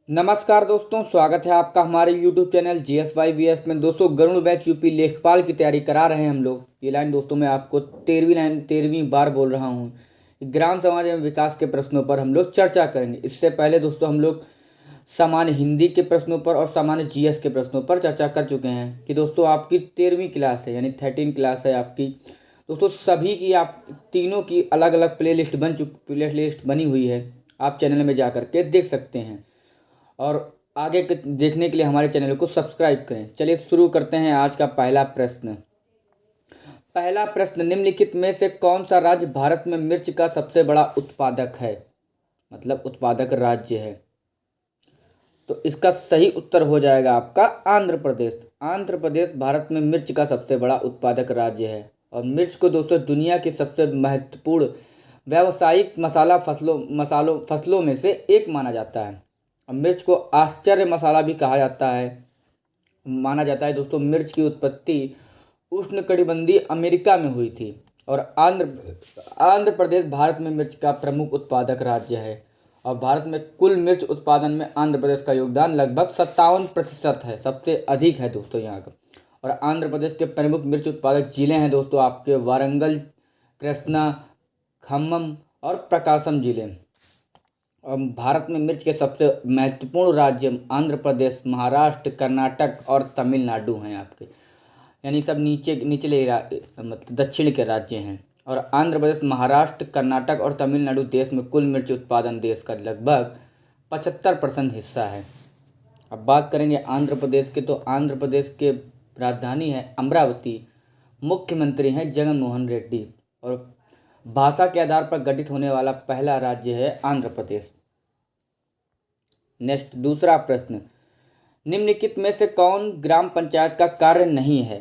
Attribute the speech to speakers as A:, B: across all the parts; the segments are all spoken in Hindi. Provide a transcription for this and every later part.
A: नमस्कार दोस्तों, स्वागत है आपका हमारे YouTube चैनल GSYVS में। दोस्तों, गरुड़ बैच यूपी लेखपाल की तैयारी करा रहे हैं हम लोग। ये लाइन दोस्तों मैं आपको 13वीं बार बोल रहा हूँ। ग्राम समाज एवं विकास के प्रश्नों पर हम लोग चर्चा करेंगे। इससे पहले दोस्तों हम लोग सामान्य हिंदी के प्रश्नों पर और सामान्य GS के प्रश्नों पर चर्चा कर चुके हैं कि दोस्तों आपकी 13वीं क्लास है, यानी 13 क्लास है आपकी। दोस्तों सभी की आप तीनों की अलग अलग प्ले लिस्ट बनी हुई है। आप चैनल में जा करके देख सकते हैं और आगे देखने के लिए हमारे चैनल को सब्सक्राइब करें। चलिए शुरू करते हैं आज का पहला प्रश्न। पहला प्रश्न, निम्नलिखित में से कौन सा राज्य भारत में मिर्च का सबसे बड़ा उत्पादक है, मतलब उत्पादक राज्य है। तो इसका सही उत्तर हो जाएगा आपका आंध्र प्रदेश। आंध्र प्रदेश भारत में मिर्च का सबसे बड़ा उत्पादक राज्य है और मिर्च को दोस्तों दुनिया की सबसे महत्वपूर्ण व्यावसायिक फसलों में से एक माना जाता है। और मिर्च को आश्चर्य मसाला भी कहा जाता है। माना जाता है दोस्तों मिर्च की उत्पत्ति उष्णकटिबंधीय अमेरिका में हुई थी और आंध्र प्रदेश भारत में मिर्च का प्रमुख उत्पादक राज्य है। और भारत में कुल मिर्च उत्पादन में आंध्र प्रदेश का योगदान लगभग 57% है, सबसे अधिक है दोस्तों यहाँ का। और आंध्र प्रदेश के प्रमुख मिर्च उत्पादक जिले हैं दोस्तों आपके वारंगल, कृष्णा, खम्मम और प्रकाशम जिले। और भारत में मिर्च के सबसे महत्वपूर्ण राज्य आंध्र प्रदेश, महाराष्ट्र, कर्नाटक और तमिलनाडु हैं आपके, यानी सब मतलब दक्षिण के राज्य हैं। और आंध्र प्रदेश, महाराष्ट्र, कर्नाटक और तमिलनाडु देश में कुल मिर्च उत्पादन देश का लगभग 75% हिस्सा है। अब बात करेंगे आंध्र प्रदेश के, तो आंध्र प्रदेश के राजधानी है अमरावती, मुख्यमंत्री हैं जगन मोहन रेड्डी और भाषा के आधार पर गठित होने वाला पहला राज्य है आंध्र प्रदेश। नेक्स्ट, दूसरा प्रश्न, निम्नलिखित में से कौन ग्राम पंचायत का कार्य नहीं है।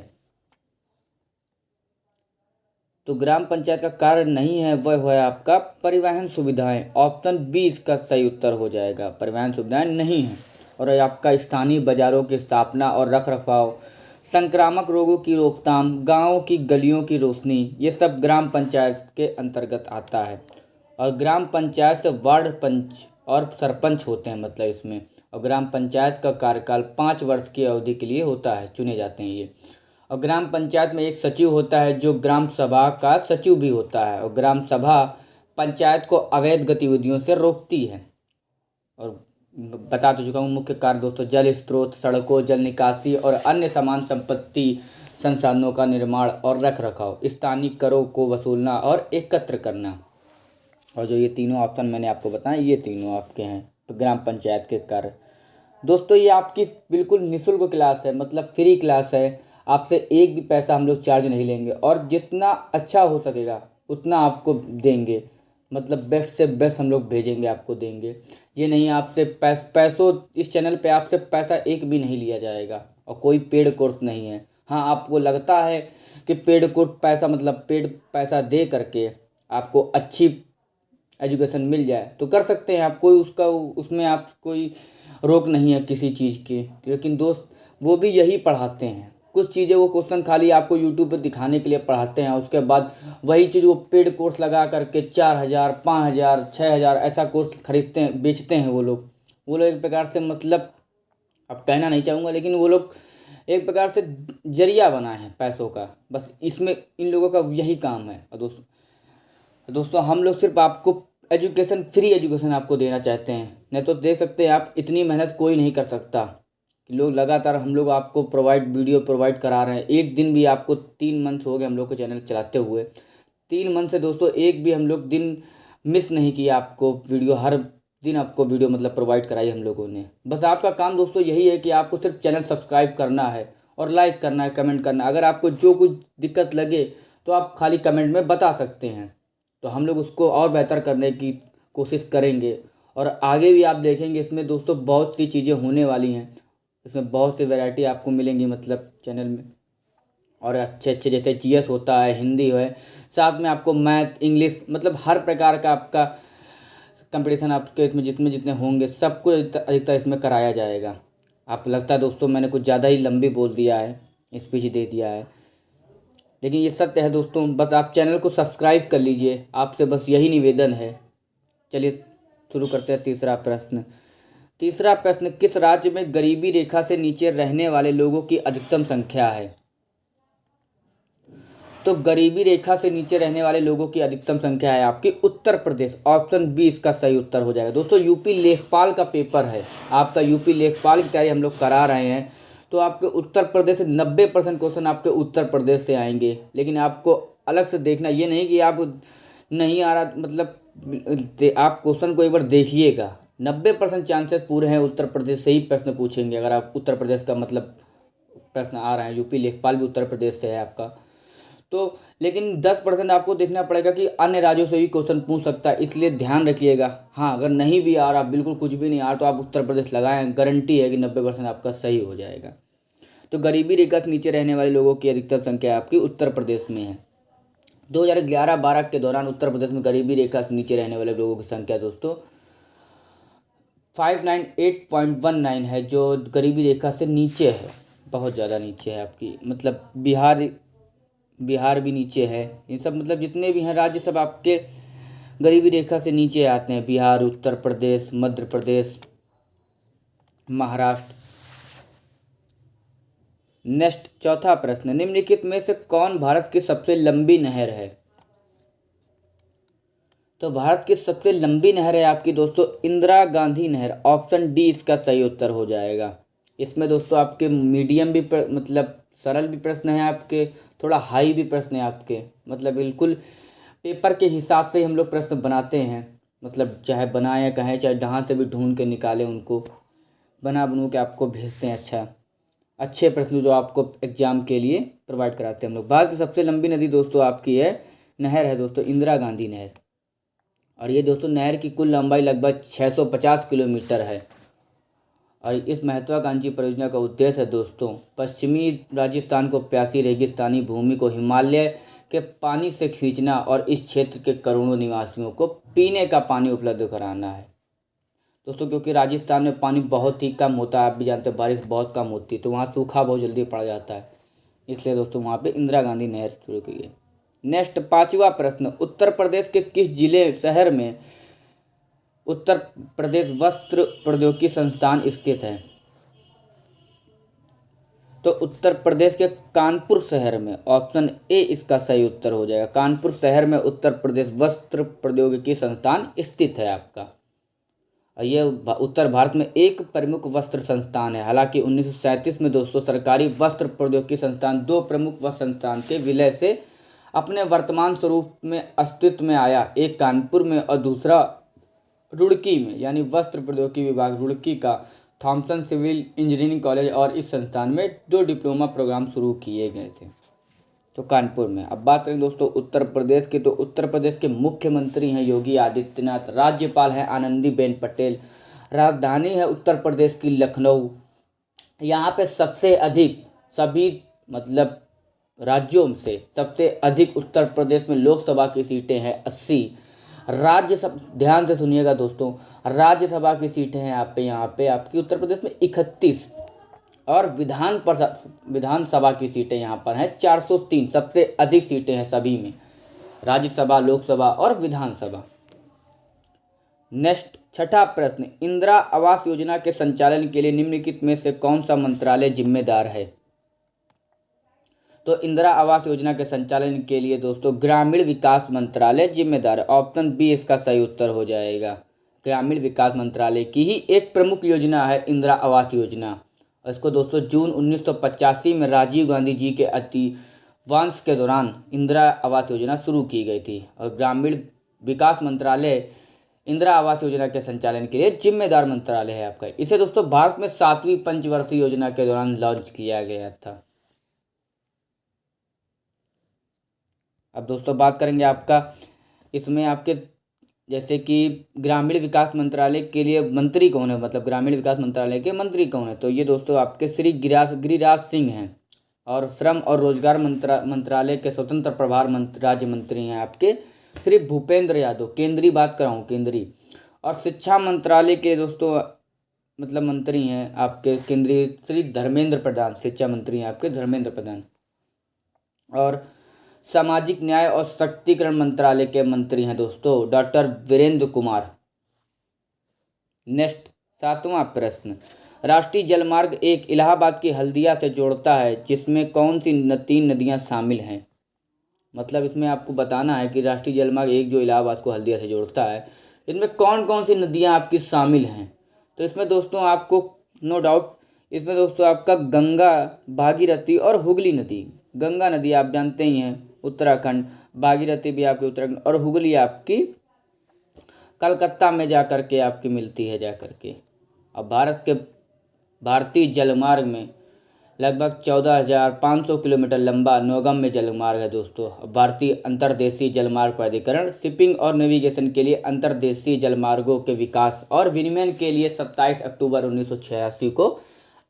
A: तो ग्राम पंचायत का कार्य नहीं है वह है आपका परिवहन सुविधाएं। ऑप्शन बी इसका सही उत्तर हो जाएगा, परिवहन सुविधाएं नहीं है। और आपका स्थानीय बाजारों की स्थापना और रखरखाव, संक्रामक रोगों की रोकथाम, गांवों की गलियों की रोशनी, ये सब ग्राम पंचायत के अंतर्गत आता है। और ग्राम पंचायत से वार्ड पंच और सरपंच होते हैं, मतलब इसमें। और ग्राम पंचायत का कार्यकाल 5 वर्ष की अवधि के लिए होता है, चुने जाते हैं ये। और ग्राम पंचायत में एक सचिव होता है जो ग्राम सभा का सचिव भी होता है। और ग्राम सभा पंचायत को अवैध गतिविधियों से रोकती है। और बता तो चुका हूँ मुख्य कार्य दोस्तों, जल स्रोत, सड़कों, जल निकासी और अन्य समान संपत्ति संसाधनों का निर्माण और रख रखाव, स्थानीय करों को वसूलना और एकत्र करना। और जो ये तीनों ऑप्शन मैंने आपको बताए, ये तीनों आपके हैं तो ग्राम पंचायत के कार्य। दोस्तों ये आपकी बिल्कुल निःशुल्क क्लास है, मतलब फ्री क्लास है। आपसे एक भी पैसा हम लोग चार्ज नहीं लेंगे और जितना अच्छा हो सकेगा उतना आपको देंगे, मतलब बेस्ट से बेस्ट हम लोग भेजेंगे, आपको देंगे। ये नहीं आपसे पैसों, इस चैनल पे आपसे पैसा एक भी नहीं लिया जाएगा और कोई पेड कोर्स नहीं है। हाँ, आपको लगता है कि पेड कोर्स पैसा, मतलब पेड पैसा दे करके आपको अच्छी एजुकेशन मिल जाए तो कर सकते हैं आप, कोई उसमें आप कोई रोक नहीं है किसी चीज़ की। लेकिन दोस्त वो भी यही पढ़ाते हैं, कुछ चीज़ें वो क्वेश्चन खाली आपको यूट्यूब पर दिखाने के लिए पढ़ाते हैं। उसके बाद वही चीज़ वो पेड कोर्स लगा करके 4,000, 5,000, 6,000 ऐसा कोर्स खरीदते हैं, बेचते हैं वो लोग एक प्रकार से, मतलब अब कहना नहीं चाहूँगा, लेकिन वो लोग एक प्रकार से जरिया बनाए हैं पैसों का। बस इसमें इन लोगों का यही काम है। और दोस्तों हम लोग सिर्फ आपको एजुकेशन, फ्री एजुकेशन आपको देना चाहते हैं। नहीं तो दे सकते हैं आप, इतनी मेहनत कोई नहीं कर सकता। लोग लगातार हम लोग आपको वीडियो प्रोवाइड करा रहे हैं। एक दिन भी आपको 3 मंथ हो गए हम लोग को चैनल चलाते हुए, 3 मंथ से दोस्तों एक भी हम लोग दिन मिस नहीं किया आपको वीडियो, हर दिन आपको वीडियो मतलब प्रोवाइड कराई हम लोगों ने। बस आपका काम दोस्तों यही है कि आपको सिर्फ चैनल सब्सक्राइब करना है और लाइक करना है, कमेंट करना है। अगर आपको जो कुछ दिक्कत लगे तो आप खाली कमेंट में बता सकते हैं, तो हम लोग उसको और बेहतर करने की कोशिश करेंगे। और आगे भी आप देखेंगे इसमें दोस्तों बहुत सी चीज़ें होने वाली हैं, इसमें बहुत सी वैरायटी आपको मिलेंगी मतलब चैनल में। और अच्छे अच्छे जैसे GS होता है, हिंदी है, साथ में आपको मैथ, इंग्लिश, मतलब हर प्रकार का आपका कंपटीशन आपके इसमें जितने जितने होंगे सब कुछ अधिकतर इसमें कराया जाएगा। आप लगता है दोस्तों मैंने कुछ ज़्यादा ही लंबी बोल दिया है, स्पीच दे दिया है, लेकिन ये सत्य है दोस्तों। बस आप चैनल को सब्सक्राइब कर लीजिए, आपसे बस यही निवेदन है। चलिए शुरू करते हैं तीसरा प्रश्न। तीसरा प्रश्न, किस राज्य में गरीबी रेखा से नीचे रहने वाले लोगों की अधिकतम संख्या है? तो गरीबी रेखा से नीचे रहने वाले लोगों की अधिकतम संख्या है आपकी उत्तर प्रदेश। ऑप्शन बी इसका सही उत्तर हो जाएगा। दोस्तों यूपी लेखपाल का पेपर है आपका, यूपी लेखपाल की तैयारी हम लोग करा रहे हैं, तो आपके उत्तर प्रदेश से 90% क्वेश्चन आपके उत्तर प्रदेश से आएंगे। लेकिन आपको अलग से देखना, ये नहीं कि आप नहीं आ रहा, मतलब आप क्वेश्चन को एक बार देखिएगा। 90% चांसेस पूरे हैं उत्तर प्रदेश से ही प्रश्न पूछेंगे, अगर आप उत्तर प्रदेश का मतलब प्रश्न आ रहे हैं। यूपी लेखपाल भी उत्तर प्रदेश से है आपका, तो लेकिन 10% आपको देखना पड़ेगा कि अन्य राज्यों से भी क्वेश्चन पूछ सकता है, इसलिए ध्यान रखिएगा। हाँ, अगर नहीं भी आ रहा, बिल्कुल कुछ भी नहीं आ रहा, तो आप उत्तर प्रदेश लगाएं, गारंटी है कि 90% आपका सही हो जाएगा। तो गरीबी रेखा से नीचे रहने वाले लोगों की अधिकतम संख्या आपकी उत्तर प्रदेश में है। 2011-12 के दौरान उत्तर प्रदेश में गरीबी रेखा से नीचे रहने वाले लोगों की संख्या दोस्तों 598.19 है, जो गरीबी रेखा से नीचे है, बहुत ज़्यादा नीचे है आपकी। मतलब बिहार भी नीचे है। ये सब मतलब जितने भी हैं राज्य सब आपके गरीबी रेखा से नीचे आते हैं, बिहार, उत्तर प्रदेश, मध्य प्रदेश, महाराष्ट्र। नेक्स्ट चौथा प्रश्न, निम्नलिखित में से कौन भारत की सबसे लंबी नहर है? तो भारत की सबसे लंबी नहर है आपकी दोस्तों इंदिरा गांधी नहर। ऑप्शन डी इसका सही उत्तर हो जाएगा। इसमें दोस्तों आपके मीडियम भी मतलब सरल भी प्रश्न है आपके, थोड़ा हाई भी प्रश्न है आपके, मतलब बिल्कुल पेपर के हिसाब से ही हम लोग प्रश्न बनाते हैं। मतलब चाहे बनाएं कहें, चाहे जहाँ से भी ढूंढ के निकालें, उनको बनू के आपको भेजते हैं अच्छे प्रश्न जो आपको एग्जाम के लिए प्रोवाइड कराते हैं हम लोग। भारत की सबसे लंबी नदी दोस्तों आपकी है, नहर है दोस्तों इंदिरा गांधी नहर। और ये दोस्तों नहर की कुल लंबाई लगभग 650 किलोमीटर है। और इस महत्वाकांक्षी परियोजना का उद्देश्य है दोस्तों पश्चिमी राजस्थान को प्यासी रेगिस्तानी भूमि को हिमालय के पानी से खींचना और इस क्षेत्र के करोड़ों निवासियों को पीने का पानी उपलब्ध कराना है दोस्तों। क्योंकि राजस्थान में पानी बहुत ही कम होता है, आप भी जानते हैं, बारिश बहुत कम होती है, तो वहाँ सूखा बहुत जल्दी पड़ जाता है, इसलिए दोस्तों वहाँ पे इंदिरा गांधी नहर शुरू की है। नेक्स्ट पांचवा प्रश्न, उत्तर प्रदेश के किस जिले शहर में उत्तर प्रदेश वस्त्र प्रौद्योगिकी संस्थान स्थित है? तो उत्तर प्रदेश के कानपुर शहर में। ऑप्शन ए इसका सही उत्तर हो जाएगा। कानपुर शहर में उत्तर प्रदेश वस्त्र प्रौद्योगिकी संस्थान स्थित है आपका। और यह उत्तर भारत में एक प्रमुख वस्त्र संस्थान है। हालांकि 1937 में दोस्तों सरकारी वस्त्र प्रौद्योगिकी संस्थान दो प्रमुख वस्त्र संस्थान के विलय से अपने वर्तमान स्वरूप में अस्तित्व में आया, एक कानपुर में और दूसरा रुड़की में, यानी वस्त्र प्रौद्योगिकी विभाग रुड़की का थॉमसन सिविल इंजीनियरिंग कॉलेज, और इस संस्थान में 2 डिप्लोमा प्रोग्राम शुरू किए गए थे, तो कानपुर में। अब बात करें दोस्तों उत्तर प्रदेश की, तो उत्तर प्रदेश के मुख्यमंत्री हैं योगी आदित्यनाथ, राज्यपाल हैं आनंदीबेन पटेल, राजधानी है उत्तर प्रदेश की लखनऊ। यहाँ पे सबसे अधिक सभी मतलब राज्यों से सबसे अधिक उत्तर प्रदेश में लोकसभा की सीटें हैं 80। राज्यसभा, ध्यान से सुनिएगा दोस्तों, राज्यसभा की सीटें हैं यहाँ पे आपकी उत्तर प्रदेश में 31, और विधानसभा की सीटें यहाँ पर हैं 403। सबसे अधिक सीटें हैं सभी में, राज्यसभा, लोकसभा और विधानसभा। नेक्स्ट छठा प्रश्न, इंदिरा आवास योजना के संचालन के लिए निम्नलिखित में से कौन सा मंत्रालय जिम्मेदार है? तो इंदिरा आवास योजना के संचालन के लिए दोस्तों ग्रामीण विकास मंत्रालय जिम्मेदार है। ऑप्शन बी इसका सही उत्तर हो जाएगा। ग्रामीण विकास मंत्रालय की ही एक प्रमुख योजना है इंदिरा आवास योजना। इसको दोस्तों जून 1985 में राजीव गांधी जी के अतिवांश के दौरान इंदिरा आवास योजना शुरू की गई थी। और ग्रामीण विकास मंत्रालय इंदिरा आवास योजना के संचालन के लिए जिम्मेदार मंत्रालय है आपका। इसे दोस्तों भारत में 7वीं पंचवर्षीय योजना के दौरान लॉन्च किया गया था। अब दोस्तों बात करेंगे आपका इसमें आपके जैसे कि ग्रामीण विकास मंत्रालय के लिए मंत्री कौन है, मतलब ग्रामीण विकास मंत्रालय के मंत्री कौन है, तो ये दोस्तों आपके श्री गिरिराज सिंह हैं। और श्रम और रोजगार मंत्रालय के स्वतंत्र प्रभार राज्य मंत्री हैं आपके श्री भूपेंद्र यादव, केंद्रीय बात कर रहा हूँ, केंद्रीय। और शिक्षा मंत्रालय के दोस्तों मतलब मंत्री हैं आपके केंद्रीय श्री धर्मेंद्र प्रधान, शिक्षा मंत्री हैं आपके धर्मेंद्र प्रधान। और सामाजिक न्याय और सशक्तिकरण मंत्रालय के मंत्री हैं दोस्तों डॉक्टर वीरेंद्र कुमार। नेक्स्ट सातवां प्रश्न, राष्ट्रीय जलमार्ग एक इलाहाबाद की हल्दिया से जोड़ता है, जिसमें कौन सी 3 नदियां शामिल हैं। मतलब इसमें आपको बताना है कि राष्ट्रीय जलमार्ग एक जो इलाहाबाद को हल्दिया से जोड़ता है, इसमें कौन कौन सी नदियां आपकी शामिल हैं। तो इसमें दोस्तों आपको नो डाउट, इसमें दोस्तों आपका गंगा, भागीरथी और हुगली नदी। गंगा नदी आप जानते ही हैं उत्तराखंड, भागीरथी भी आपकी उत्तराखंड, और हुगली आपकी कलकत्ता में जा कर के आपकी मिलती है जा कर के। अब भारतीय जलमार्ग में लगभग 14,500 किलोमीटर लंबा नौगम्य जलमार्ग है दोस्तों। भारतीय अंतर्देशीय जलमार्ग प्राधिकरण शिपिंग और नेविगेशन के लिए अंतर्देशीय जलमार्गों के विकास और विनियमन के लिए 27 अक्टूबर 1986 को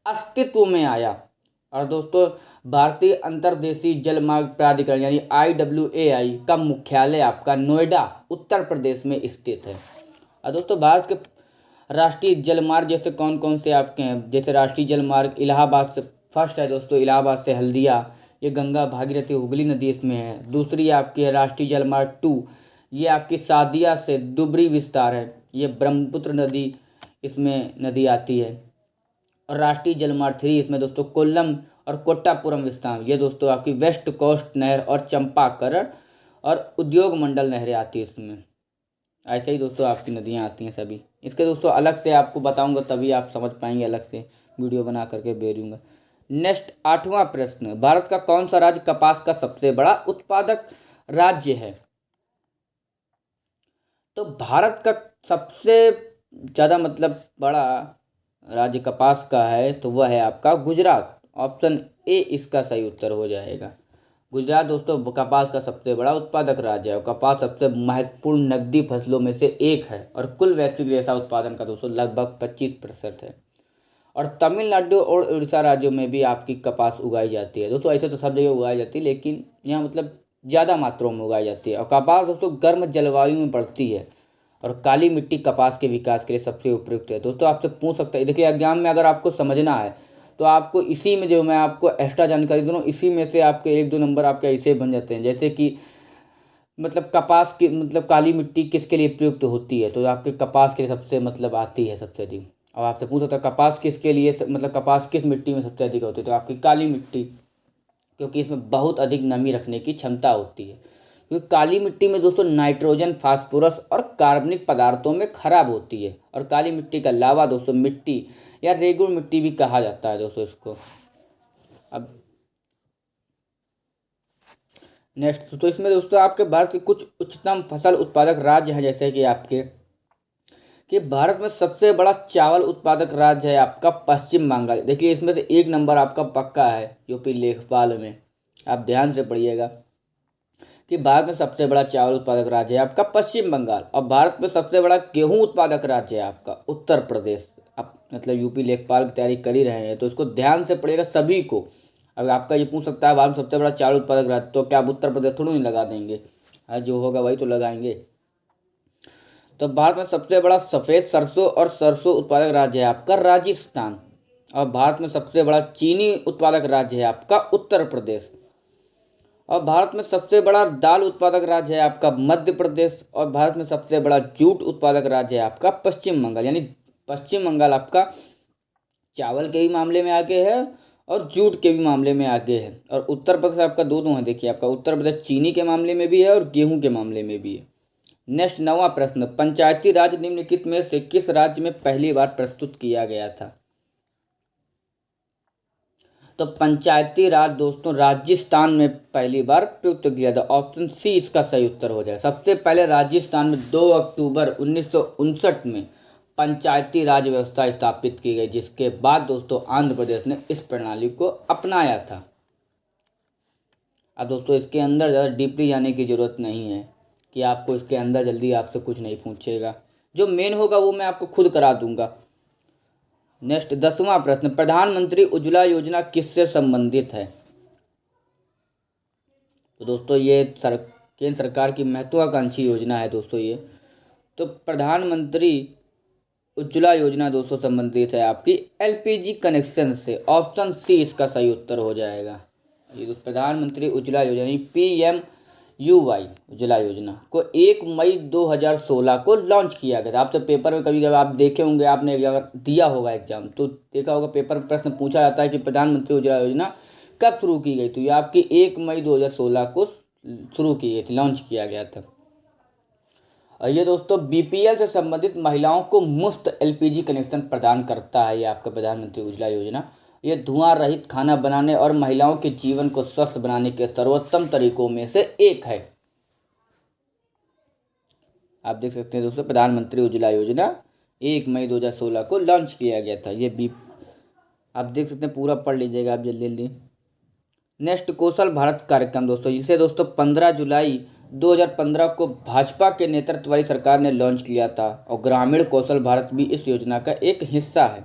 A: अस्तित्व में आया। और दोस्तों भारतीय अंतर्देशीय जलमार्ग प्राधिकरण यानी IWAI का मुख्यालय आपका नोएडा उत्तर प्रदेश में स्थित है। और दोस्तों भारत के राष्ट्रीय जलमार्ग जैसे कौन कौन से आपके हैं, जैसे राष्ट्रीय जलमार्ग इलाहाबाद से फर्स्ट है दोस्तों, इलाहाबाद से हल्दिया, ये गंगा भागीरथी हुगली नदी इसमें है। दूसरी आपकी है राष्ट्रीय जलमार्ग 2, ये आपकी सादिया से दुबरी विस्तार है, ये ब्रह्मपुत्र नदी इसमें नदी आती है। और राष्ट्रीय जलमार्ग 3 इसमें दोस्तों कोल्लम और कोट्टापुरम विस्तार, ये दोस्तों आपकी वेस्ट कोस्ट नहर और चंपाकरण और उद्योग मंडल नहरें आती है इसमें। ऐसे ही दोस्तों आपकी नदियाँ आती हैं सभी। इसके दोस्तों अलग से आपको बताऊंगा तभी आप समझ पाएंगे, अलग से वीडियो बना करके भेजूंगा। नेक्स्ट 8वां प्रश्न, भारत का कौन सा राज्य कपास का सबसे बड़ा उत्पादक राज्य है। तो भारत का सबसे ज़्यादा मतलब बड़ा राज्य कपास का है तो वह है आपका गुजरात। ऑप्शन ए इसका सही उत्तर हो जाएगा। गुजरात दोस्तों कपास का सबसे बड़ा उत्पादक राज्य है और कपास सबसे महत्वपूर्ण नकदी फसलों में से एक है और कुल वैश्विक रेशा उत्पादन का दोस्तों लगभग 25% है। और तमिलनाडु और उड़ीसा राज्यों में भी आपकी कपास उगाई जाती है दोस्तों। ऐसे तो सब जगह उगाई जाती है लेकिन यहाँ मतलब ज़्यादा मात्रा में उगाई जाती है। और कपास दोस्तों गर्म जलवायु में बढ़ती है और काली मिट्टी कपास के विकास के लिए सबसे उपयुक्त है। दोस्तों आपसे पूछ सकते हैं, देखिए एग्जाम में अगर आपको समझना है तो आपको इसी में जो मैं आपको एक्स्ट्रा जानकारी दूँ इसी में से आपके 1-2 नंबर आपके ऐसे बन जाते हैं। जैसे कि मतलब कपास की मतलब काली मिट्टी किसके लिए प्रयुक्त होती है, तो आपके कपास के लिए सबसे मतलब आती है सबसे अधिक। अब आपसे पूछ सकता है कपास किसके लिए मतलब कपास किस मिट्टी में सबसे अधिक होती है, तो आपकी काली मिट्टी, क्योंकि इसमें बहुत अधिक नमी रखने की क्षमता होती है। क्योंकि काली मिट्टी में दोस्तों नाइट्रोजन, फास्फोरस और कार्बनिक पदार्थों में खराब होती है। और काली मिट्टी के अलावा दोस्तों मिट्टी या रेगुड़ मिट्टी भी कहा जाता है दोस्तों इसको। अब नेक्स्ट तो इसमें दोस्तों आपके भारत के कुछ उच्चतम फसल उत्पादक राज्य हैं, जैसे कि आपके कि भारत में सबसे बड़ा चावल उत्पादक राज्य है आपका पश्चिम बंगाल। देखिए इसमें से 1 नंबर आपका पक्का है यूपी लेखपाल में, आप ध्यान से पढ़िएगा कि भारत में सबसे बड़ा चावल उत्पादक राज्य है आपका पश्चिम बंगाल। और भारत में सबसे बड़ा गेहूं उत्पादक राज्य है आपका उत्तर प्रदेश। आप मतलब यूपी लेखपाल की तैयारी कर ही रहे हैं तो इसको ध्यान से पढ़िएगा सभी को। अब आपका ये पूछ सकता है भारत में सबसे बड़ा चावल उत्पादक राज्य, तो क्या आप उत्तर प्रदेश थोड़ा नहीं लगा देंगे, जो होगा वही तो लगाएंगे। तो भारत में सबसे बड़ा सफ़ेद सरसों और सरसों उत्पादक राज्य है आपका राजस्थान। और भारत में सबसे बड़ा चीनी उत्पादक राज्य है आपका उत्तर प्रदेश। और भारत में सबसे बड़ा दाल उत्पादक राज्य है आपका मध्य प्रदेश। और भारत में सबसे बड़ा जूट उत्पादक राज्य है आपका पश्चिम बंगाल। यानी पश्चिम बंगाल आपका चावल के भी मामले में आगे है और जूट के भी मामले में आगे है। और उत्तर प्रदेश आपका दोनों है, देखिए आपका उत्तर प्रदेश चीनी के मामले में भी है और गेहूं के मामले में भी है। नेक्स्ट 9वां प्रश्न, पंचायती राज निम्नलिखित में से किस राज्य में पहली बार प्रस्तुत किया गया था। तो पंचायती राज दोस्तों राजस्थान में पहली बार प्रयुक्त किया था। ऑप्शन सी इसका सही उत्तर हो जाए। सबसे पहले राजस्थान में 2 अक्टूबर 1959 में पंचायती राज व्यवस्था स्थापित की गई, जिसके बाद दोस्तों आंध्र प्रदेश ने इस प्रणाली को अपनाया था। अब दोस्तों इसके अंदर ज़्यादा डीपली जाने की ज़रूरत नहीं है कि आपको इसके अंदर जल्दी आपसे कुछ नहीं पूछेगा, जो मेन होगा वो मैं आपको खुद करा दूंगा। नेक्स्ट 10वां प्रश्न, प्रधानमंत्री उज्ज्वला योजना किससे संबंधित है। तो दोस्तों ये केंद्र सरकार की महत्वाकांक्षी योजना है दोस्तों ये। तो प्रधानमंत्री उज्ज्वला योजना दोस्तों संबंधित है आपकी एलपीजी कनेक्शन से। ऑप्शन सी इसका सही उत्तर हो जाएगा। ये तो प्रधानमंत्री उज्ज्वला योजना पीएम UY उज्ज्वला योजना को 1 मई 2016 को लॉन्च किया गया था। आप तो पेपर में कभी कभी आप देखे होंगे, आपने अगर दिया होगा एग्जाम तो देखा होगा, पेपर में प्रश्न पूछा जाता है कि प्रधानमंत्री उज्ज्वला योजना कब शुरू की गई। तो ये आपकी 1 मई 2016 को शुरू की गई थी, लॉन्च किया गया था। और ये दोस्तों BPL से संबंधित महिलाओं को मुफ्त LPG कनेक्शन प्रदान करता है। ये आपका प्रधानमंत्री उज्ज्वला योजना, ये धुआं रहित खाना बनाने और महिलाओं के जीवन को स्वस्थ बनाने के सर्वोत्तम तरीकों में से एक है। आप देख सकते हैं दोस्तों, प्रधानमंत्री उज्ज्वला योजना 1 मई 2016 को लॉन्च किया गया था। ये आप देख सकते हैं, पूरा पढ़ लीजिएगा आप जल्दी जल्दी। नेक्स्ट, कौशल भारत कार्यक्रम दोस्तों, जिसे दोस्तों 15 जुलाई 2015 को भाजपा के नेतृत्व वाली सरकार ने लॉन्च किया था। और ग्रामीण कौशल भारत भी इस योजना का एक हिस्सा है।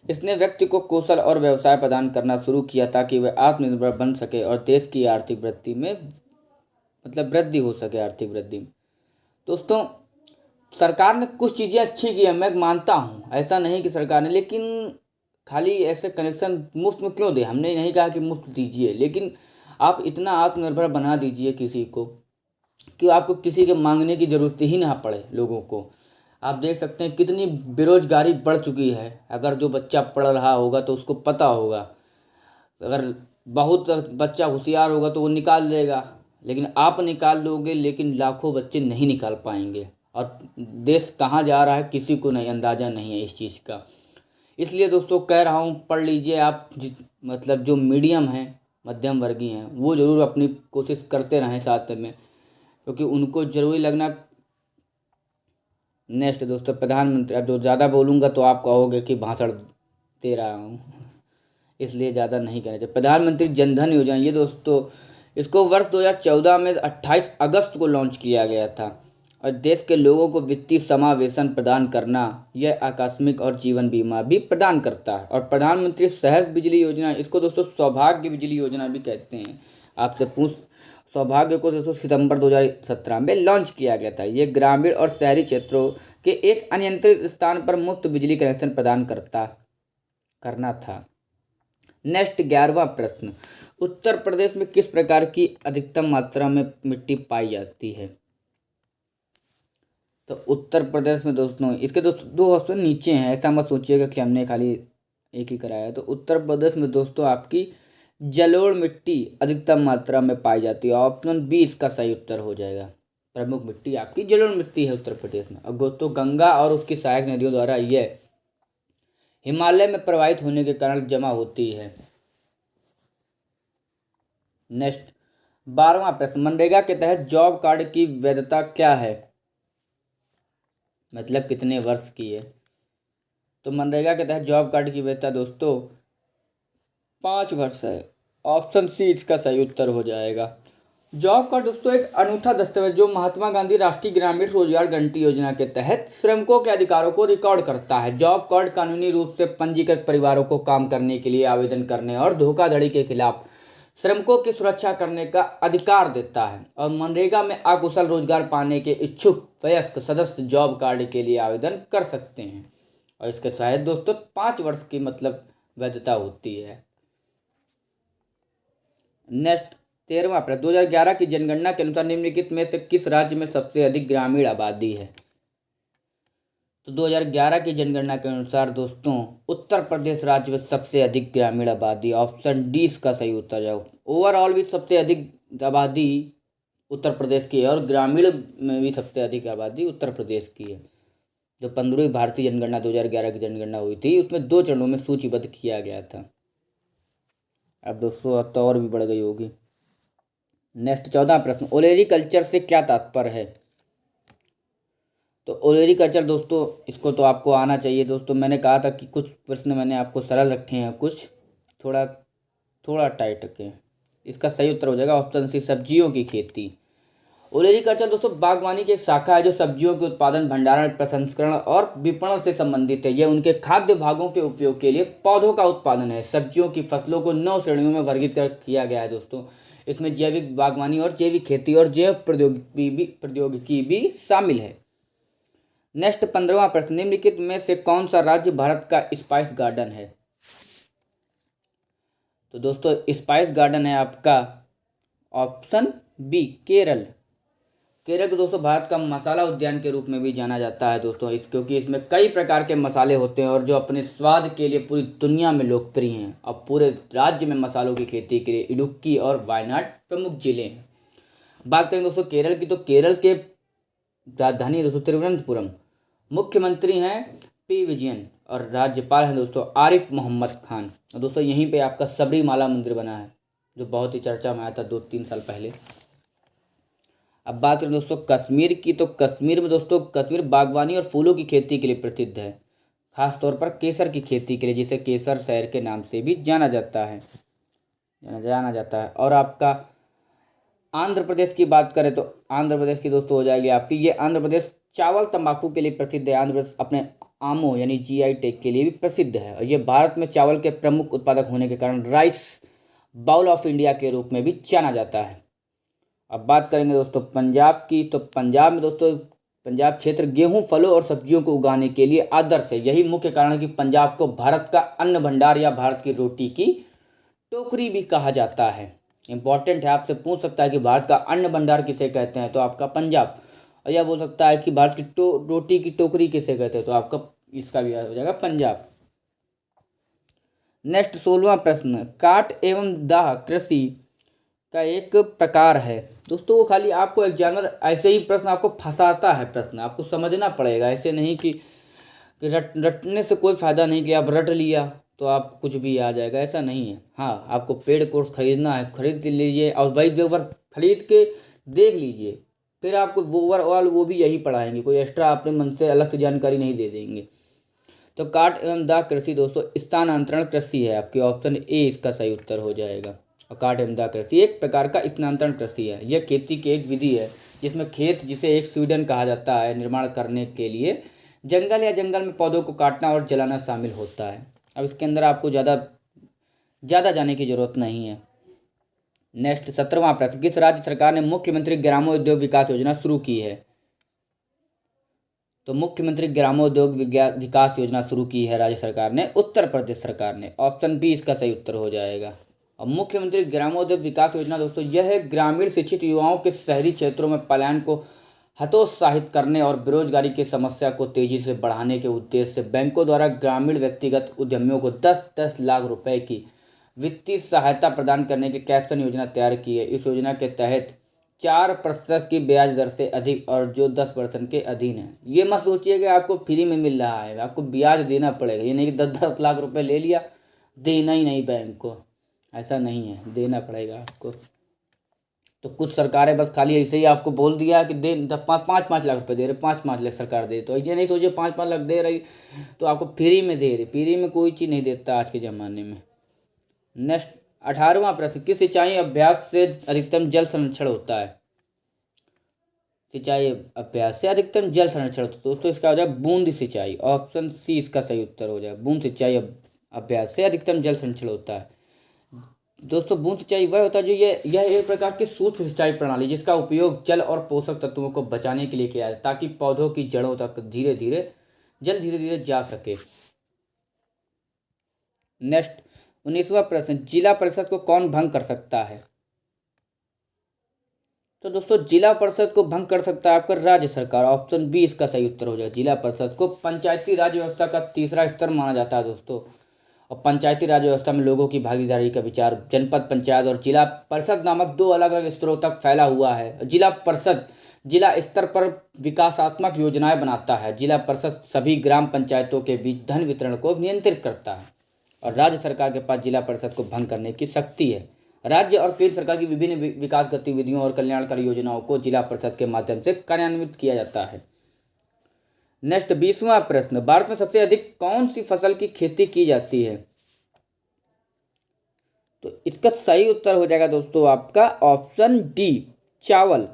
A: इसने व्यक्ति को कौशल और व्यवसाय प्रदान करना शुरू किया ताकि वह आत्मनिर्भर बन सके और देश की आर्थिक वृद्धि में वृद्धि हो सके, आर्थिक वृद्धि में। दोस्तों, सरकार ने कुछ चीज़ें अच्छी की है, मैं मानता हूँ, ऐसा नहीं कि सरकार ने, लेकिन खाली ऐसे कनेक्शन मुफ्त में क्यों दे। हमने नहीं कहा कि मुफ्त दीजिए, लेकिन आप इतना आत्मनिर्भर बना दीजिए किसी को कि आपको किसी के मांगने की ज़रूरत ही ना पड़े लोगों को। आप देख सकते हैं कितनी बेरोजगारी बढ़ चुकी है। अगर जो बच्चा पढ़ रहा होगा तो उसको पता होगा, अगर बहुत बच्चा होशियार होगा तो वो निकाल लेगा, लेकिन आप निकाल लोगे लेकिन लाखों बच्चे नहीं निकाल पाएंगे। और देश कहाँ जा रहा है किसी को नहीं, अंदाज़ा नहीं है इस चीज़ का। इसलिए दोस्तों कह रहा हूँ, पढ़ लीजिए आप। जो मीडियम हैं, मध्यम वर्गीय हैं, वो ज़रूर अपनी कोशिश करते रहें साथ में, क्योंकि उनको ज़रूरी लगना। नेक्स्ट दोस्तों, प्रधानमंत्री, अब जो ज़्यादा बोलूँगा तो आप कहोगे कि भाषण दे रहा हूँ, इसलिए ज़्यादा नहीं कहना चाहिए। प्रधानमंत्री जनधन योजना, ये दोस्तों इसको वर्ष 2014 में 28 अगस्त को लॉन्च किया गया था। और देश के लोगों को वित्तीय समावेशन प्रदान करना, यह आकस्मिक और जीवन बीमा भी प्रदान करता है। और प्रधानमंत्री सहज बिजली योजना, इसको दोस्तों सौभाग्य बिजली योजना भी कहते हैं। आपसे पूछ सौभाग्य को दोस्तों सितंबर 2017 में लॉन्च किया गया था। ये ग्रामीण और शहरी क्षेत्रों के एक अनियंत्रित स्थान पर मुफ्त बिजली कनेक्शन प्रदान करना था। नेक्स्ट, 11वां प्रश्न, उत्तर प्रदेश में किस प्रकार की अधिकतम मात्रा में मिट्टी पाई जाती है। तो उत्तर प्रदेश में दोस्तों, इसके दो ऑप्शन नीचे हैं, ऐसा मत सोचिएगा कि हमने खाली एक ही कराया है। तो उत्तर प्रदेश में दोस्तों आपकी जलोढ़ मिट्टी अधिकतम मात्रा में पाई जाती है। ऑप्शन बी इसका सही उत्तर हो जाएगा। प्रमुख मिट्टी आपकी जलोढ़ मिट्टी है उत्तर प्रदेश में। अब दोस्तों, गंगा और उसकी सहायक नदियों द्वारा यह हिमालय में प्रवाहित होने के कारण जमा होती है। नेक्स्ट, 12वां प्रश्न, मनरेगा के तहत जॉब कार्ड की वैधता क्या है, मतलब कितने वर्ष की है। तो मनरेगा के तहत जॉब कार्ड की वैधता दोस्तों 5 वर्ष है। ऑप्शन सी इसका सही उत्तर हो जाएगा। जॉब कार्ड दोस्तों एक अनूठा दस्तावेज जो महात्मा गांधी राष्ट्रीय ग्रामीण रोजगार गारंटी योजना के तहत श्रमिकों के अधिकारों को रिकॉर्ड करता है। जॉब कार्ड कानूनी रूप से पंजीकृत परिवारों को काम करने के लिए आवेदन करने और धोखाधड़ी के खिलाफ श्रमिकों की सुरक्षा करने का अधिकार देता है। और मनरेगा में अकुशल रोजगार पाने के इच्छुक वयस्क सदस्य जॉब कार्ड के लिए आवेदन कर सकते हैं। और इसके शायद दोस्तों 5 वर्ष की वैधता होती है। नेक्स्ट, 13वां प्रश्न, 2011 की जनगणना के अनुसार निम्नलिखित में से किस राज्य में सबसे अधिक ग्रामीण आबादी है। तो 2011 की जनगणना के अनुसार दोस्तों उत्तर प्रदेश राज्य में सबसे अधिक ग्रामीण आबादी। ऑप्शन डी इसका सही उत्तर है। ओवरऑल भी सबसे अधिक आबादी उत्तर प्रदेश की है और ग्रामीण में भी सबसे अधिक आबादी उत्तर प्रदेश की है। जो 15वीं भारतीय जनगणना 2011 की जनगणना हुई थी उसमें 2 चरणों में सूचीबद्ध किया गया था। अब दोस्तों अब तो और भी बढ़ गई होगी। नेक्स्ट, 14वां प्रश्न, ओलेरीकल्चर से क्या तात्पर्य है। तो ओलेरीकल्चर दोस्तों इसको तो आपको आना चाहिए दोस्तों। मैंने कहा था कि कुछ प्रश्न मैंने आपको सरल रखे हैं, कुछ थोड़ा टाइट रखे हैं। इसका सही उत्तर हो जाएगा ऑप्शन सी, सब्जियों की खेती। ओलेरीकल्चर दोस्तों बागवानी की एक शाखा है जो सब्जियों के उत्पादन, भंडारण, प्रसंस्करण और विपणन से संबंधित है। यह उनके खाद्य भागों के उपयोग के लिए पौधों का उत्पादन है। सब्जियों की फसलों को 9 श्रेणियों में वर्गीकृत किया गया है दोस्तों। इसमें जैविक बागवानी और जैविक खेती और जैव प्रौद्योगिकी भी शामिल है। नेक्स्ट, 15वां प्रश्न, निम्नलिखित में से कौन सा राज्य भारत का स्पाइस गार्डन है। तो दोस्तों स्पाइस गार्डन है आपका ऑप्शन बी केरल। केरल को दोस्तों भारत का मसाला उद्यान के रूप में भी जाना जाता है दोस्तों, क्योंकि इसमें कई प्रकार के मसाले होते हैं और जो अपने स्वाद के लिए पूरी दुनिया में लोकप्रिय हैं। अब पूरे राज्य में मसालों की खेती के लिए इडुक्की और वायनाड प्रमुख जिले हैं। बात करें दोस्तों केरल की, तो केरल के राजधानी है दोस्तों तिरुवनंतपुरम। मुख्यमंत्री हैं पी विजयन और राज्यपाल हैं दोस्तों आरिफ मोहम्मद खान। और दोस्तों यहीं पे आपका सबरीमाला मंदिर बना है, जो बहुत ही चर्चा में आया था 2-3 साल पहले। अब बात करें दोस्तों कश्मीर की, तो कश्मीर में दोस्तों कश्मीर बागवानी और फूलों की खेती के लिए प्रसिद्ध है, खास तौर पर केसर की खेती के लिए, जिसे केसर शहर के नाम से भी जाना जाता है। और आपका आंध्र प्रदेश की बात करें तो आंध्र प्रदेश की दोस्तों हो जाएगी आपकी, ये आंध्र प्रदेश चावल तंबाकू के लिए प्रसिद्ध है। आंध्र प्रदेश अपने आमो यानी जीआई टैग के लिए भी प्रसिद्ध है और ये भारत में चावल के प्रमुख उत्पादक होने के कारण राइस बाउल ऑफ इंडिया के रूप में भी जाना जाता है। अब बात करेंगे दोस्तों पंजाब की, तो पंजाब में दोस्तों पंजाब क्षेत्र गेहूं, फलों और सब्जियों को उगाने के लिए आदर्श है। यही मुख्य कारण है कि पंजाब को भारत का अन्न भंडार या भारत की रोटी की टोकरी भी कहा जाता है। इंपॉर्टेंट है, आपसे पूछ सकता है कि भारत का अन्न भंडार किसे कहते हैं, तो आपका पंजाब। और यह बोल सकता है कि भारत की रोटी की टोकरी किसे कहते हैं, तो आपका इसका भी हो जाएगा पंजाब। नेक्स्ट 16वां प्रश्न, काट एवं दाह कृषि का एक प्रकार है। दोस्तों वो खाली आपको एग्जामिनर ऐसे ही प्रश्न आपको फंसाता है, प्रश्न आपको समझना पड़ेगा, ऐसे नहीं कि रटने से कोई फ़ायदा नहीं कि आप रट लिया तो आपको कुछ भी आ जाएगा, ऐसा नहीं है। हाँ, आपको पेड कोर्स खरीदना है, खरीद लीजिए और वही पेपर खरीद के देख लीजिए, फिर आपको ओवरऑल वो भी यही पढ़ाएंगे, कोई एक्स्ट्रा अपने मन से अलग से जानकारी नहीं दे देंगे। तो काट एवं दाह कृषि दोस्तों स्थानांतरण कृषि है, आपके ऑप्शन ए इसका सही उत्तर हो जाएगा। और काट एवं दाह कृषि एक प्रकार का स्थानांतरण कृषि है। यह खेती की एक विधि है जिसमें खेत, जिसे एक स्वीडन कहा जाता है, निर्माण करने के लिए जंगल या जंगल में पौधों को काटना और जलाना शामिल होता है। अब इसके अंदर आपको ज़्यादा जाने की जरूरत नहीं है। नेक्स्ट 17वां प्रश्न, किस राज्य सरकार ने मुख्यमंत्री ग्रामोद्योग विकास योजना शुरू की है? तो मुख्यमंत्री ग्रामोद्योग विकास योजना शुरू की है राज्य सरकार ने उत्तर प्रदेश सरकार ने। ऑप्शन बी इसका सही उत्तर हो जाएगा। और मुख्यमंत्री ग्रामोद्योग विकास योजना दोस्तों यह है ग्रामीण शिक्षित युवाओं के शहरी क्षेत्रों में पलायन को हतोत्साहित करने और बेरोजगारी की समस्या को तेजी से बढ़ाने के उद्देश्य से बैंकों द्वारा ग्रामीण व्यक्तिगत उद्यमियों को 10-10 लाख रुपए की वित्तीय सहायता प्रदान करने की कैप्सन योजना तैयार की है। इस योजना के तहत 4% की ब्याज दर से अधिक और जो 10% के अधीन है। ये मत सोचिए कि आपको फ्री में मिल रहा है, आपको ब्याज देना पड़ेगा। ये नहीं कि 10-10 लाख रुपए ले लिया, देना ही नहीं बैंक को, ऐसा नहीं है, देना पड़ेगा आपको। तो कुछ सरकारें बस खाली ऐसे ही आपको बोल दिया कि दे 5-5 लाख रुपए दे रहे, 5-5 लाख सरकार दे, तो ये नहीं तो ये 5-5 लाख दे रही तो आपको फ्री में दे रही। फ्री में कोई चीज़ नहीं देता आज के ज़माने में। नेक्स्ट 18वां प्रश्न, किस सिंचाई अभ्यास से अधिकतम जल संरक्षण होता है? सिंचाई अभ्यास से अधिकतम जल संरक्षण होता है दोस्तों, इसका हो जाए बूंद सिंचाई। ऑप्शन सी इसका सही उत्तर हो जाए, बूंद सिंचाई अभ्यास से अधिकतम जल संरक्षण होता है। दोस्तों बूंद सिंचाई वह होता है जो यह एक प्रकार की सूक्ष्म सिंचाई प्रणाली जिसका उपयोग जल और पोषक तत्वों को बचाने के लिए किया जाता है ताकि पौधों की जड़ों तक धीरे धीरे जा सके। नेक्स्ट 19वां प्रश्न, जिला परिषद को कौन भंग कर सकता है? तो दोस्तों जिला परिषद को भंग कर सकता है आपका राज्य सरकार। ऑप्शन बी इसका सही उत्तर हो जाए। जिला परिषद को पंचायती राज व्यवस्था का तीसरा स्तर माना जाता है दोस्तों। और पंचायती राज व्यवस्था में लोगों की भागीदारी का विचार जनपद पंचायत और जिला परिषद नामक 2 अलग अलग स्तरों तक फैला हुआ है। जिला परिषद जिला स्तर पर विकासात्मक योजनाएं बनाता है। जिला परिषद सभी ग्राम पंचायतों के बीच धन वितरण को नियंत्रित करता है और राज्य सरकार के पास जिला परिषद को भंग करने की शक्ति है। राज्य और केंद्र सरकार की विभिन्न विकास गतिविधियों और कल्याणकारी योजनाओं को जिला परिषद के माध्यम से कार्यान्वित किया जाता है। नेक्स्ट 20वां प्रश्न, भारत में सबसे अधिक कौन सी फसल की खेती की जाती है? तो इसका सही उत्तर हो जाएगा दोस्तों आपका ऑप्शन डी चावल।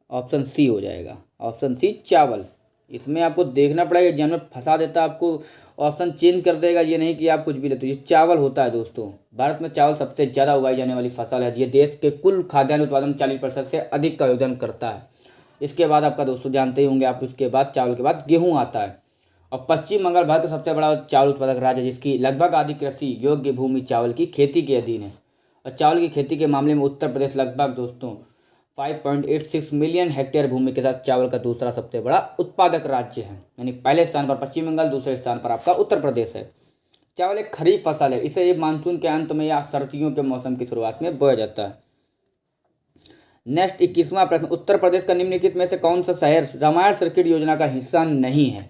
A: ऑप्शन सी हो जाएगा, ऑप्शन सी चावल। इसमें आपको देखना पड़ेगा, एग्जामिनर फंसा देता, आपको ऑप्शन चेंज कर देगा, ये नहीं कि आप कुछ भी लेते। ये चावल होता है दोस्तों। भारत में चावल सबसे ज़्यादा उगाई जाने वाली फसल है। ये देश के कुल खाद्यान्न उत्पादन 40% से अधिक का योगदान करता है। इसके बाद आपका दोस्तों जानते ही होंगे आप, उसके बाद चावल के बाद गेहूँ आता है। और पश्चिम बंगाल भारत का सबसे बड़ा चावल उत्पादक राज्य है जिसकी लगभग आधी कृषि योग्य भूमि चावल की खेती के अधीन है। और चावल की खेती के मामले में उत्तर प्रदेश लगभग दोस्तों 5.86 मिलियन हेक्टेयर भूमि के साथ चावल का दूसरा सबसे बड़ा उत्पादक राज्य है। यानी पहले स्थान पर पश्चिम बंगाल, दूसरे स्थान पर आपका उत्तर प्रदेश है। चावल एक खरीफ फसल है, इसे मानसून के अंत में या सर्दियों के मौसम की शुरुआत में बोया जाता है। नेक्स्ट 21वां प्रश्न, उत्तर प्रदेश का निम्नलिखित में से कौन सा शहर रामायण सर्किट योजना का हिस्सा नहीं है?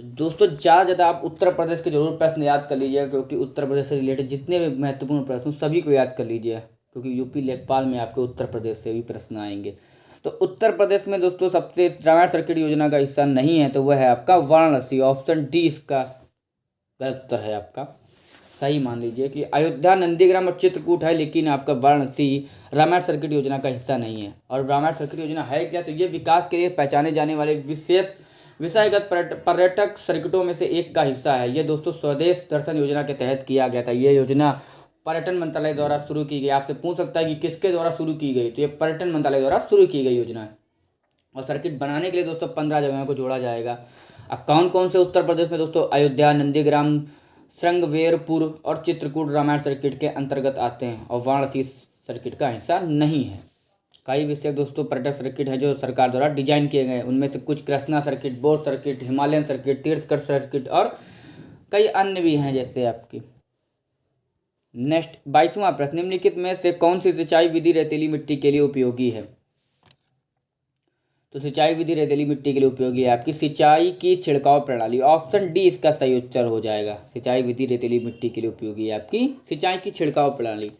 A: तो दोस्तों ज़्यादा आप उत्तर प्रदेश के जरूर प्रश्न याद कर लीजिएगा, क्योंकि उत्तर प्रदेश से रिलेटेड जितने भी महत्वपूर्ण प्रश्न सभी को याद कर लीजिए, क्योंकि यूपी लेखपाल में आपके उत्तर प्रदेश से भी प्रश्न आएंगे। तो उत्तर प्रदेश में दोस्तों सबसे रामायण सर्किट योजना का हिस्सा नहीं है, तो वह है आपका वाराणसी। ऑप्शन डी इसका गलत उत्तर है आपका, सही मान लीजिए कि अयोध्या, नंदीग्राम और चित्रकूट है, लेकिन आपका वाराणसी रामायण सर्किट योजना का हिस्सा नहीं है। और रामायण सर्किट योजना है क्या? तो ये विकास के लिए पहचाने जाने वाले विषयगत पर्यटक सर्किटों में से एक का हिस्सा है। ये दोस्तों स्वदेश दर्शन योजना के तहत किया गया था। ये योजना पर्यटन मंत्रालय द्वारा शुरू की गई। आपसे पूछ सकता है कि किसके द्वारा शुरू की गई, तो ये पर्यटन मंत्रालय द्वारा शुरू की गई योजना है। और सर्किट बनाने के लिए दोस्तों 15 जगहों को जोड़ा जाएगा। अब कौन कौन से उत्तर प्रदेश में दोस्तों अयोध्या, नंदीग्राम, श्रृंगवेरपुर और चित्रकूट रामायण सर्किट के अंतर्गत आते हैं और वाराणसी सर्किट का हिस्सा नहीं है। कई विषय दोस्तों पर्यटक सर्किट हैं जो सरकार द्वारा डिजाइन किए गए हैं। उनमें से कुछ कृष्णा सर्किट, बोर circuit, Himalayan circuit, Tirthgarh circuit और कई अन्य भी हैं जैसे आपकी। नेक्स्ट 22वां प्रश्न, निम्नलिखित में से कौन सी सिंचाई विधि रेतीली मिट्टी के लिए उपयोगी है? तो सिंचाई विधि रेतीली मिट्टी के लिए उपयोगी है आपकी सिंचाई की छिड़काव प्रणाली। ऑप्शन डी इसका सही उत्तर हो जाएगा। सिंचाई विधि रेतीली मिट्टी के लिए उपयोगी है आपकी सिंचाई की छिड़काव प्रणाली।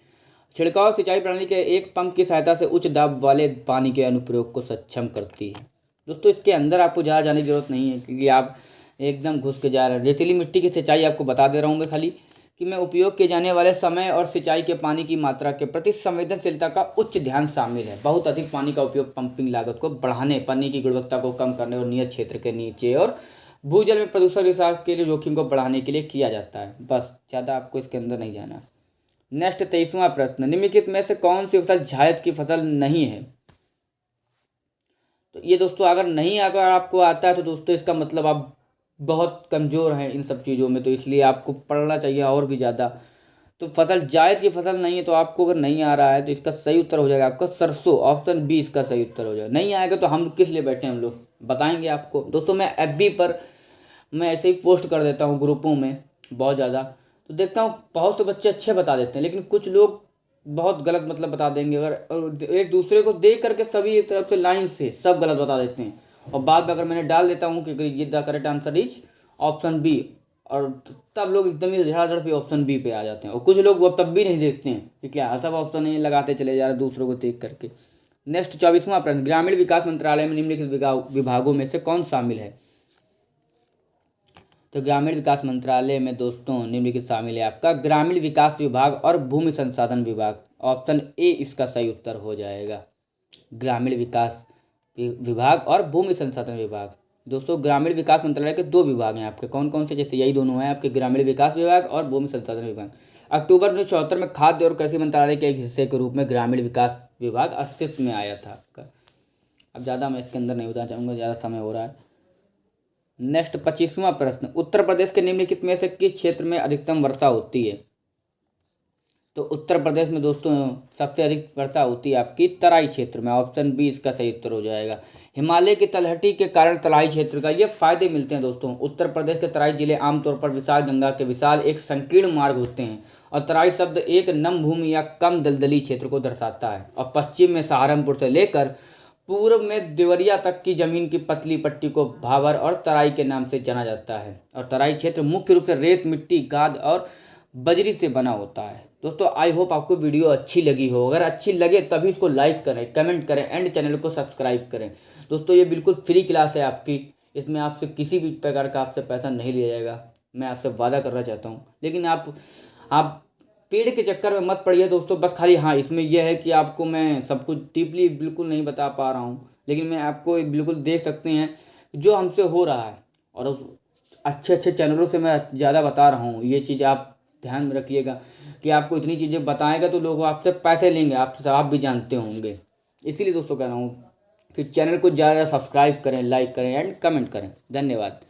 A: छिड़काव सिंचाई प्रणाली के एक पंप की सहायता से उच्च दाब वाले पानी के अनुप्रयोग को सक्षम करती है। दोस्तों इसके अंदर आपको ज़्यादा जाने की जरूरत नहीं है, क्योंकि आप एकदम घुस के जा रहे हैं। रेतीली मिट्टी की सिंचाई आपको बता दे रहा हूँ मैं खाली कि मैं उपयोग किए जाने वाले समय और सिंचाई के पानी की मात्रा के प्रति संवेदनशीलता का उच्च ध्यान शामिल है। बहुत अधिक पानी का उपयोग पंपिंग लागत को बढ़ाने, पानी की गुणवत्ता को कम करने और नियत क्षेत्र के नीचे और भूजल में प्रदूषण रिसाव के लिए जोखिम को बढ़ाने के लिए किया जाता है। बस, ज़्यादा आपको इसके अंदर नहीं जाना। नेक्स्ट 23वां प्रश्न, निम्नलिखित में से कौन सी फसल जायद की फसल नहीं है? तो ये दोस्तों अगर आपको आता है तो दोस्तों इसका मतलब आप बहुत कमज़ोर हैं इन सब चीज़ों में, तो इसलिए आपको पढ़ना चाहिए और भी ज़्यादा। तो फसल जायद की फसल नहीं है, तो आपको अगर नहीं आ रहा है तो इसका सही उत्तर हो जाएगा आपका सरसों। ऑप्शन बी इसका सही उत्तर हो जाएगा। नहीं आएगा तो हम किस लिए बैठे हैं, हम लोग बताएंगे आपको। दोस्तों मैं FB पर मैं ऐसे ही पोस्ट कर देता हूँ ग्रुपों में बहुत ज़्यादा, तो देखता हूँ बहुत से बच्चे अच्छे बता देते हैं, लेकिन कुछ लोग बहुत गलत मतलब बता देंगे। अगर एक दूसरे को देख करके सभी एक तरफ से लाइन से सब गलत बता देते हैं, और बाद में अगर मैंने डाल देता हूँ कि ये the correct answer is option B, और तब लोग एकदम ही धड़ाधड़ पे ऑप्शन बी पे आ जाते हैं। और कुछ लोग वो तब भी नहीं देखते हैं कि क्या सब ऑप्शन नहीं लगाते चले जा रहे दूसरों को देख करके। नेक्स्ट 24वां प्रश्न, ग्रामीण विकास मंत्रालय में निम्नलिखित विभागों में से कौन शामिल है? तो ग्रामीण विकास मंत्रालय में दोस्तों निम्नलिखित शामिल है आपका ग्रामीण विकास विभाग और भूमि संसाधन विभाग। ऑप्शन ए इसका सही उत्तर हो जाएगा, ग्रामीण विकास विभाग और भूमि संसाधन विभाग। दोस्तों ग्रामीण विकास मंत्रालय के 2 विभाग हैं आपके, कौन कौन से? जैसे यही दोनों हैं आपके, ग्रामीण विकास विभाग और भूमि संसाधन विभाग। अक्टूबर 1974 में खाद्य और कृषि मंत्रालय के एक हिस्से के रूप में ग्रामीण विकास विभाग अस्तित्व में आया था आपका। अब ज़्यादा मैं इसके अंदर नहीं बताना चाहूँगा, ज़्यादा समय हो रहा है। नेक्स्ट 25वां प्रश्न, उत्तर प्रदेश के निम्नलिखित में से किस क्षेत्र में अधिकतम वर्षा होती है? तो उत्तर प्रदेश में दोस्तों सबसे अधिक वर्षा होती है आपकी तराई क्षेत्र में। ऑप्शन बी इसका सही उत्तर हो जाएगा। हिमालय की तलहटी के कारण तराई क्षेत्र का ये फायदे मिलते हैं दोस्तों। उत्तर प्रदेश के तराई जिले आमतौर पर विशाल गंगा के विशाल एक संकीर्ण मार्ग होते हैं, और तराई शब्द एक नम भूमि या कम दलदली क्षेत्र को दर्शाता है। और पश्चिम में सहारनपुर से लेकर पूर्व में देवरिया तक की जमीन की पतली पट्टी को भावर और तराई के नाम से जाना जाता है। और तराई क्षेत्र मुख्य रूप से रेत, मिट्टी, गाद और बजरी से बना होता है। दोस्तों आई होप आपको वीडियो अच्छी लगी हो। अगर अच्छी लगे तभी इसको लाइक करें, कमेंट करें एंड चैनल को सब्सक्राइब करें। दोस्तों ये बिल्कुल फ्री क्लास है आपकी, इसमें आपसे किसी भी प्रकार का आपसे पैसा नहीं लिया जाएगा, मैं आपसे वादा करना चाहता हूँ। लेकिन आप पेड़ के चक्कर में मत पड़िए दोस्तों। बस खाली हाँ इसमें यह है कि आपको मैं सब कुछ डीपली बिल्कुल नहीं बता पा रहा हूँ, लेकिन मैं आपको बिल्कुल देख सकते हैं जो हमसे हो रहा है, और उस अच्छे चैनलों से मैं ज़्यादा बता रहा हूँ। ये चीज़ आप ध्यान में रखिएगा कि आपको इतनी चीज़ें बताएगा तो लोग आपसे पैसे लेंगे, आप भी जानते होंगे। इसीलिए दोस्तों कह रहा हूँ कि चैनल को ज़्यादा सब्सक्राइब करें, लाइक करें एंड कमेंट करें। धन्यवाद।